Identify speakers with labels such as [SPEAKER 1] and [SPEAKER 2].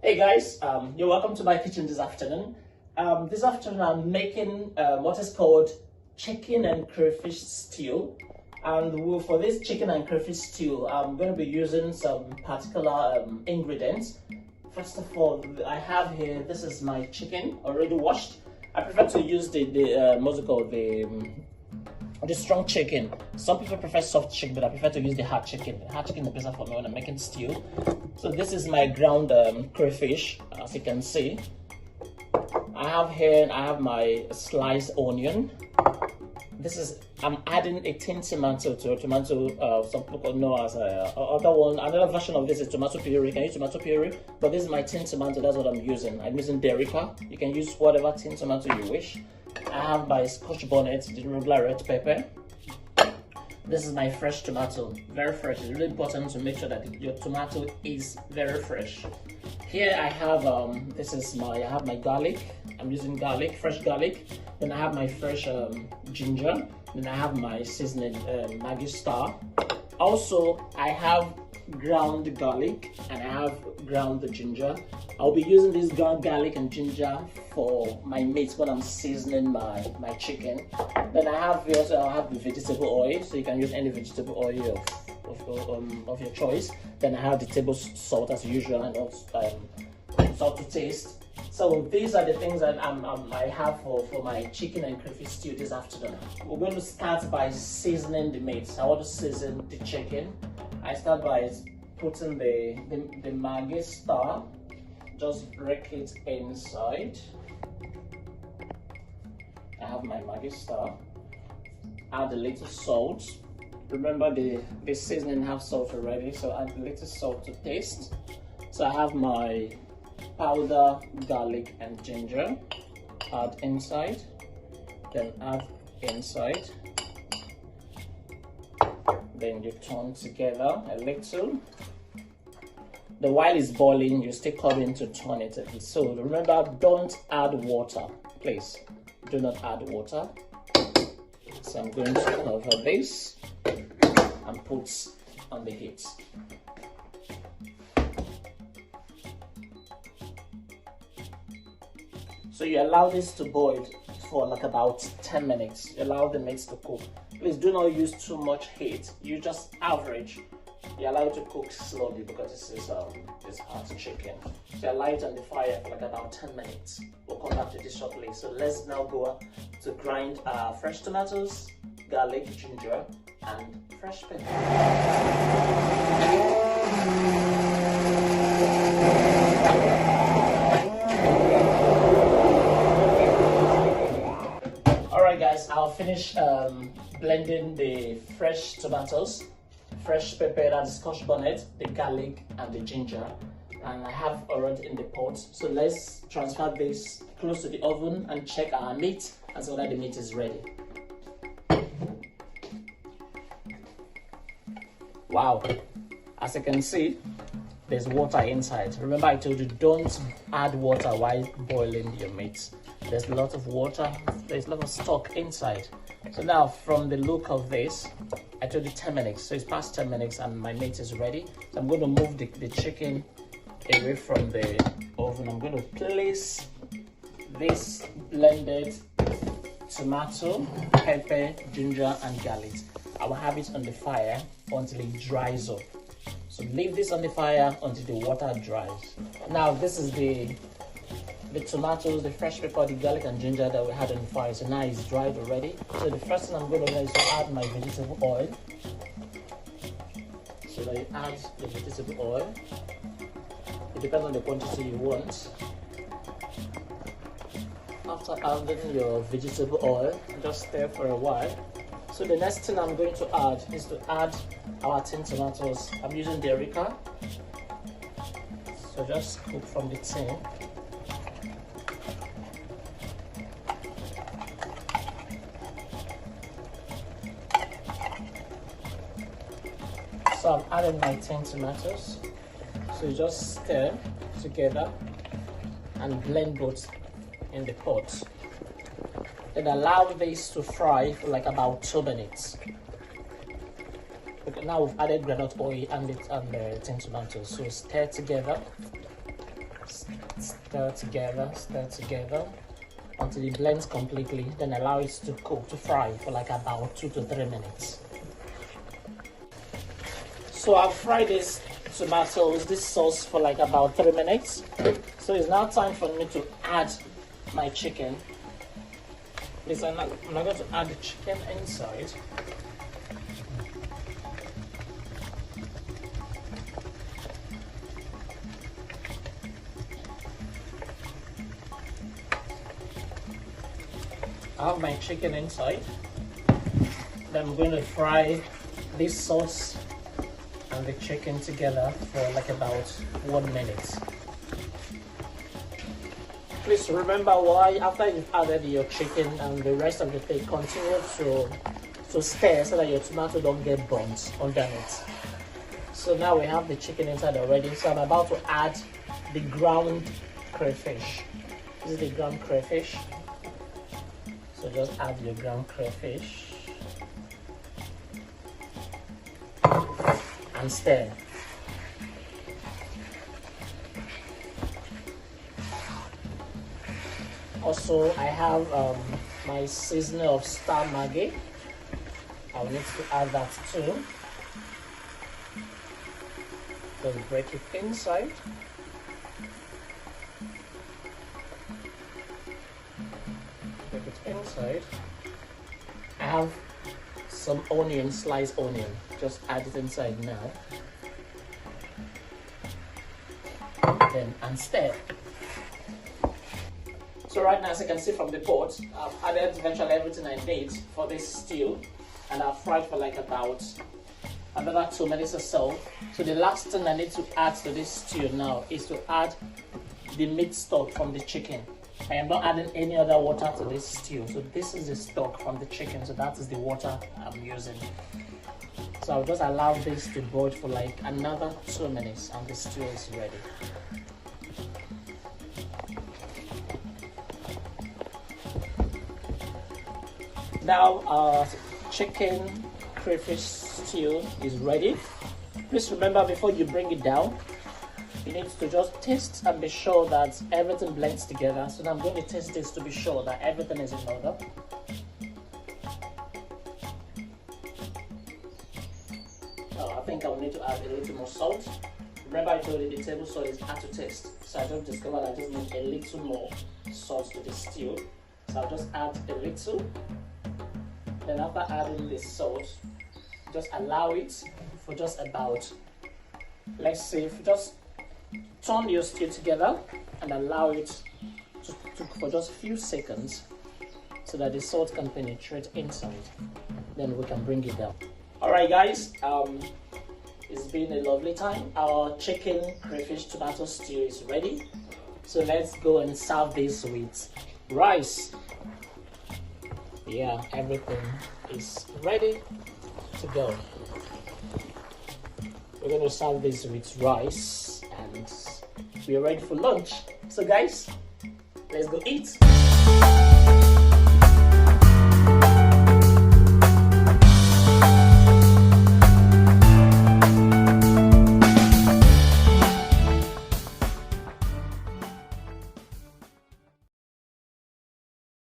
[SPEAKER 1] Hey guys, you're welcome to my kitchen this afternoon. This afternoon I'm making what is called chicken and crayfish stew. And for this chicken and crayfish stew, I'm going to be using some particular ingredients. First of all, I have here, this is my chicken already washed. I prefer to use the strong chicken. Some people prefer soft chicken, but I prefer to use the hard chicken. The hard chicken is better for me when I'm making stew. So this is my ground crayfish, as you can see. I have my sliced onion. I'm adding a tin tomato to a tomato. Some people know as another version of this is tomato puree. You can use tomato puree, but this is my tin tomato. That's what I'm using. I'm using Derica. You can use whatever tin tomato you wish. I have my scotch bonnet, the regular red pepper. This is my fresh tomato, very fresh. It's really important to make sure that your tomato is very fresh. Here I have I have my garlic. I'm using garlic, fresh garlic. Then I have my fresh ginger. Then I have my seasoning Maggi Star. Also, I have ground garlic and I have ground ginger. I'll be using this ground garlic and ginger for my meat when I'm seasoning my chicken. Then I have the vegetable oil, so you can use any vegetable oil of your choice. Then I have the table salt as usual and also salt to taste. So these are the things that I have for my chicken and crayfish stew this afternoon. We're going to start by seasoning the meat. I want to season the chicken. I start by putting the Maggi Star. Just break it inside. I have my Maggi Star. Add a little salt. Remember the seasoning have salt already, so add a little salt to taste. So I have my powder garlic and ginger. Add inside. Then add inside. Then you turn together a little. The while it's boiling, you still covering to turn it a bit. So remember, don't add water, please. Do not add water. So I'm going to cover this and put on the heat. So you allow this to boil for like about 10 minutes. You allow the meat to cook. Please do not use too much heat. You just average. You allow it to cook slowly because this is hot chicken. So you allow it on the fire for like about 10 minutes. We'll come back to this shortly. So let's now go to grind fresh tomatoes, garlic, ginger, and fresh pepper. Alright guys, I'll finish blending the fresh tomatoes, fresh pepper, and scotch bonnet, the garlic and the ginger, and I have already in the pot. So let's transfer this close to the oven and check our meat and so that the meat is ready. Wow, as you can see, there's water inside. Remember I told you don't add water while boiling your meat. There's a lot of water, there's a lot of stock inside. So now from the look of this, I told you 10 minutes, so it's past 10 minutes and my meat is ready. So I'm going to move the chicken away from the oven. I'm going to place this blended tomato, pepper, ginger and garlic. I will have it on the fire until it dries up. So leave this on the fire until the water dries. Now this is the tomatoes, the fresh pepper, the garlic and ginger that we had on the fire. So now it's dried already. So the first thing I'm going to do is to add my vegetable oil. So that you add the vegetable oil. It depends on the quantity you want. After adding your vegetable oil, just stir for a while. So the next thing I'm going to add is to add our tin tomatoes. I'm using Derica. So just cook from the tin. So I'm adding my 10 tomatoes. So you just stir together and blend both in the pot. Then allow this to fry for like about 2 minutes. Okay, now we've added granite oil and the tin tomatoes. So stir together Stir together until it blends completely. Then allow it to cook, to fry for like about 2 to 3 minutes. So I've fried this sauce for like about 3 minutes. So it's now time for me to add my chicken. Please, I'm not going to add the chicken inside. I have my chicken inside. Then I'm going to fry this sauce and the chicken together for like about 1 minute. Please remember, after you've added your chicken and the rest of the thing, continue to stir so that your tomato don't get burnt underneath. So now we have the chicken inside already. So I'm about to add the ground crayfish. This is the ground crayfish. So just add your ground crayfish and stir. Also, I have my seasoning of star Maggi. I'll need to add that too. Just break it inside. Break it inside. I have some onion, sliced onion. Just add it inside now. Then and stir. So right now, as you can see from the pot, I've added virtually everything I need for this stew, and I've fried for like about another 2 minutes or so. So the last thing I need to add to this stew now is to add the meat stock from the chicken. I am not adding any other water to this stew. So this is the stock from the chicken, so that is the water I'm using. So I'll just allow this to boil for like another 2 minutes and the stew is ready. Now our chicken crayfish stew is ready. Please remember, before you bring it down, you need to just taste and be sure that everything blends together. So now I'm going to taste this to be sure that everything is in order. I think I'll need to add a little more salt. Remember, I told you the table salt is hard to taste. So I just discovered I just need a little more salt to the stew. So I'll just add a little. Then after adding the salt, just allow it for just about, let's say, if you just turn your stew together and allow it to for just a few seconds so that the salt can penetrate inside. Then we can bring it down. Alright guys, it's been a lovely time. Our chicken crayfish tomato stew is ready. So let's go and serve this with rice. Yeah, everything is ready to go. We're going to serve this with rice and we're ready for lunch. So guys, let's go eat.